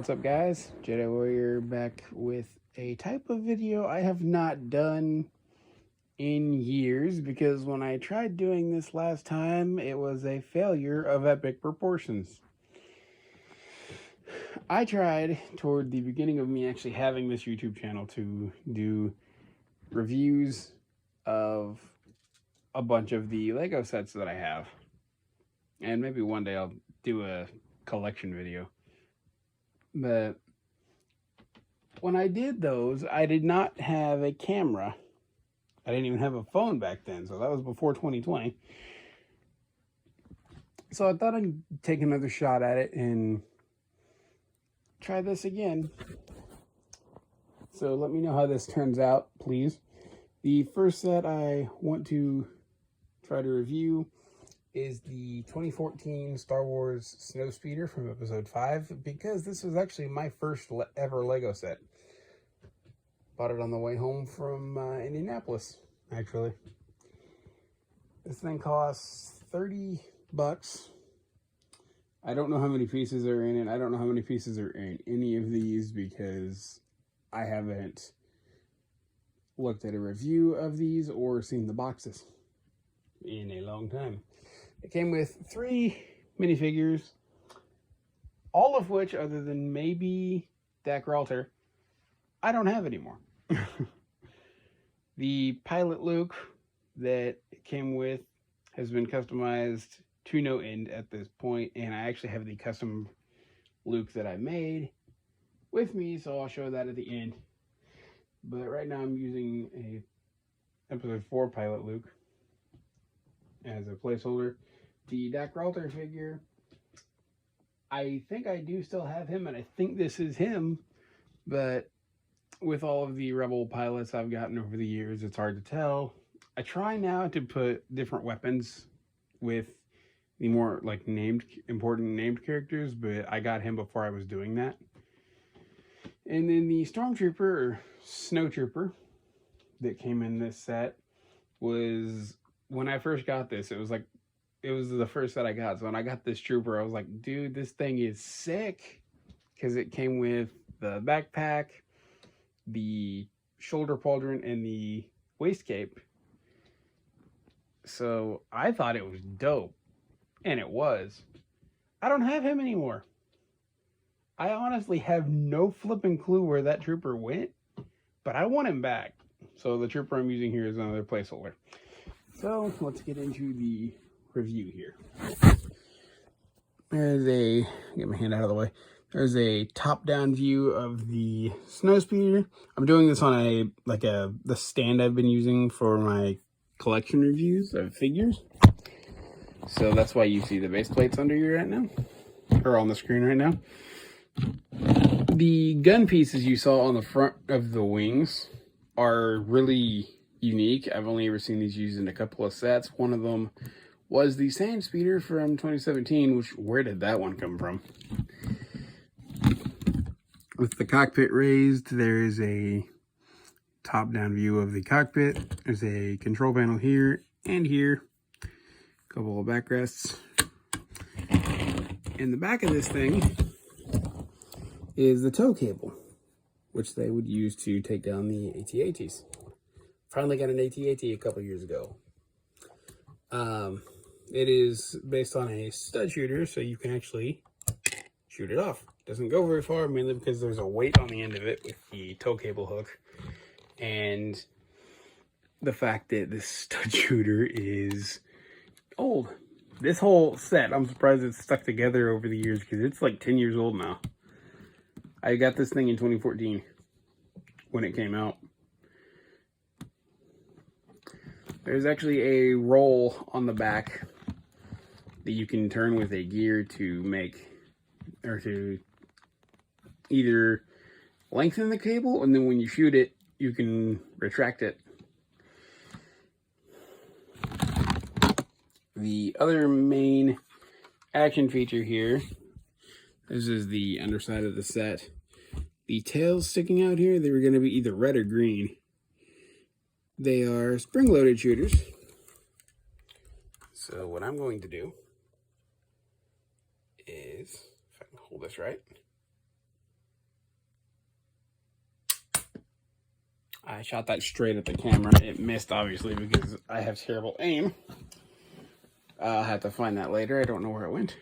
What's up, guys? Jedi Warrior back with a type of video I have not done in years because when I tried doing this last time, it was a failure of epic proportions. I tried toward the beginning of me actually having this YouTube channel to do reviews of a bunch of the Lego sets that I have. And maybe one day I'll do a collection video. But when I did those, I did not have a camera. I didn't even have a phone back then, so that was before 2020. So I thought I'd take another shot at it and try this again. So let me know how this turns out, please. The first set I want to try to review is the 2014 Star Wars Snowspeeder from Episode 5, because this was actually my first ever Lego set. Bought it on the way home from Indianapolis, actually. This thing costs $30. I don't know how many pieces are in it. I don't know how many pieces are in any of these because I haven't looked at a review of these or seen the boxes in a long time. It came with 3 minifigures, all of which, other than maybe Dak Ralter, I don't have anymore. The Pilot Luke that it came with has been customized to no end at this point, and I actually have the custom Luke that I made with me, so I'll show that at the end. But right now I'm using a Episode 4 Pilot Luke as a placeholder. The Dak Ralter figure, I think I do still have him, and I think this is him, but with all of the Rebel pilots I've gotten over the years, it's hard to tell. I try now to put different weapons with the more like important named characters, but I got him before I was doing that. And then the Stormtrooper or Snowtrooper that came in this set was, when I first got this, it was the first set I got. So when I got this trooper, I was like, dude, this thing is sick, because it came with the backpack, the shoulder pauldron, and the waist cape. So I thought it was dope, and it was. I don't have him anymore. I honestly have no flipping clue where that trooper went, but I want him back. So the trooper I'm using here is another placeholder. So let's get into the review here. Get my hand out of the way. There's a top-down view of the Snowspeeder. I'm doing this on the stand I've been using for my collection reviews of figures. So that's why you see the base plates under you right now, or on the screen right now. The gun pieces you saw on the front of the wings are really unique. I've only ever seen these used in a couple of sets. One of them was the Sandspeeder from 2017, which, where did that one come from? With the cockpit raised, there is a top-down view of the cockpit. There's a control panel here and here. A couple of backrests. In the back of this thing is the tow cable, which they would use to take down the AT-ATs. Finally got an AT-AT a couple years ago. It is based on a stud shooter, so you can actually shoot it off. Doesn't go very far, mainly because there's a weight on the end of it with the tow cable hook, and the fact that this stud shooter is old. This whole set, I'm surprised it's stuck together over the years, because it's like 10 years old now. I got this thing in 2014 when it came out. There's actually a roll on the back that you can turn with a gear to make, or to either lengthen the cable, and then when you shoot it, you can retract it. The other main action feature here, this is the underside of the set. The tails sticking out here, they were going to be either red or green. They are spring-loaded shooters. So what I'm going to do is, if I can hold this right, I shot that straight at the camera. It missed, obviously, because I have terrible aim. I'll have to find that later. I don't know where it went.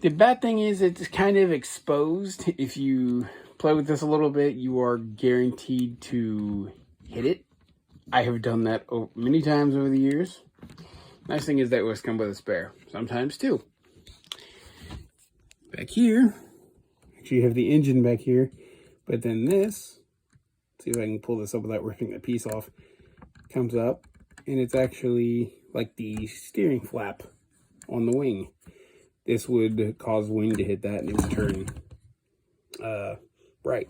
The bad thing is it's kind of exposed. If you play with this a little bit, you are guaranteed to hit it. I have done that many times over the years. Nice thing is that it was come with a spare. Sometimes two. Back here, actually you have the engine back here, but then this, see if I can pull this up without ripping the piece off, comes up, and it's actually like the steering flap on the wing. This would cause wind to hit that and it would turn bright.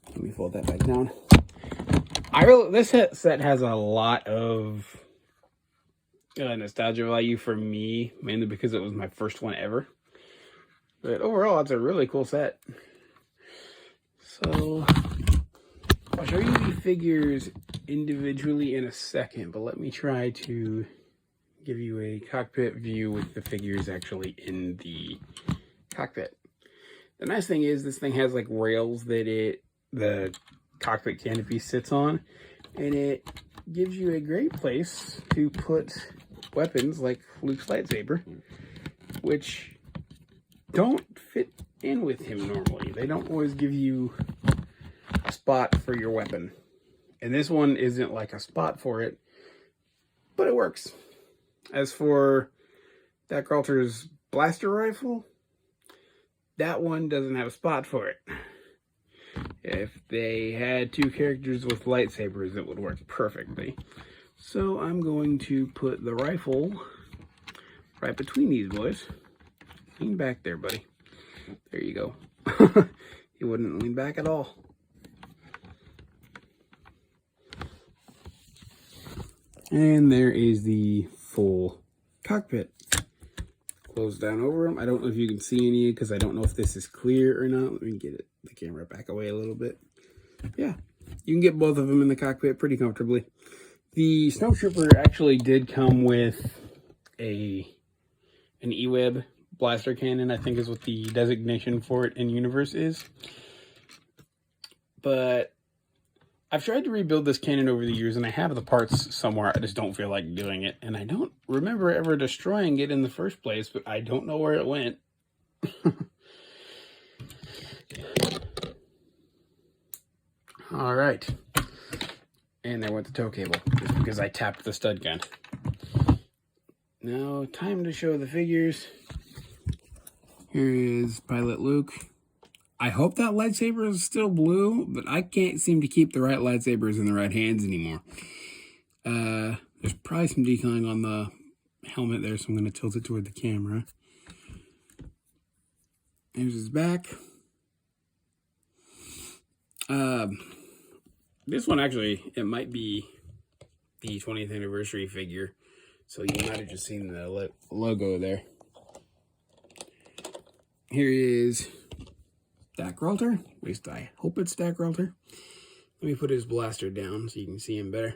Let me fold that back down. This set has a lot of nostalgia value for me, mainly because it was my first one ever. But overall, it's a really cool set. So, I'll show you the figures individually in a second, but let me try to give you a cockpit view with the figures actually in the cockpit. The nice thing is this thing has like rails that the cockpit canopy sits on, and it gives you a great place to put weapons like Luke's lightsaber, which don't fit in with him normally. They don't always give you a spot for your weapon. And this one isn't like a spot for it, but it works. As for Dak Ralter's blaster rifle, that one doesn't have a spot for it. If they had two characters with lightsabers, it would work perfectly. So I'm going to put the rifle right between these boys. Lean back there, buddy. There you go. He wouldn't lean back at all. And there is the full cockpit. Close down over them. I don't know if you can see any because I don't know if this is clear or not. Let me get the camera back away a little bit. Yeah, you can get both of them in the cockpit pretty comfortably. The Snowtrooper actually did come with an E-Web blaster cannon, I think is what the designation for it in universe is. But I've tried to rebuild this cannon over the years, and I have the parts somewhere. I just don't feel like doing it. And I don't remember ever destroying it in the first place, but I don't know where it went. All right. And there went the tow cable, just because I tapped the stud gun. Now, time to show the figures. Here is Pilot Luke. I hope that lightsaber is still blue, but I can't seem to keep the right lightsabers in the right hands anymore. There's probably some decaling on the helmet there, so I'm going to tilt it toward the camera. There's his back. This one actually, it might be the 20th anniversary figure, so you might have just seen the logo there. Here is Dak Ralter. At least I hope it's Dak Ralter. Let me put his blaster down so you can see him better.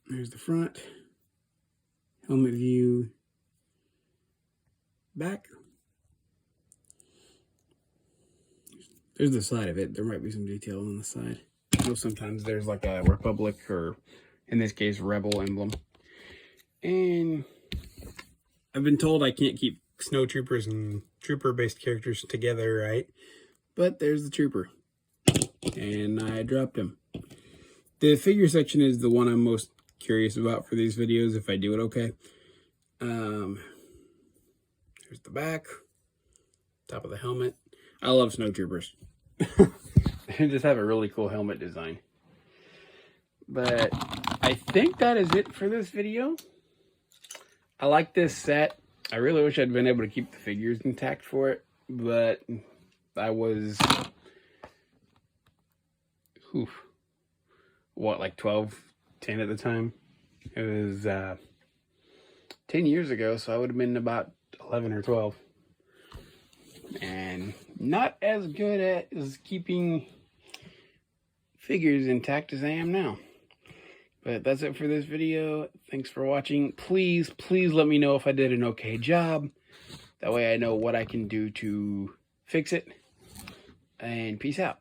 There's the front. Helmet view. Back. There's the side of it. There might be some detail on the side. I know sometimes there's like a Republic or, in this case, Rebel emblem. And I've been told I can't keep snowtroopers and trooper-based characters together, right? But there's the trooper. And I dropped him. The figure section is the one I'm most curious about for these videos, if I do it okay. There's the back. Top of the helmet. I love snowtroopers. They just have a really cool helmet design. But I think that is it for this video. I like this set. I really wish I'd been able to keep the figures intact for it, but I was, like 12, 10 at the time? It was 10 years ago, so I would have been about 11 or 12. And not as good at keeping figures intact as I am now. But that's it for this video. Thanks for watching. Please let me know if I did an okay job. That way I know what I can do to fix it. and peace out.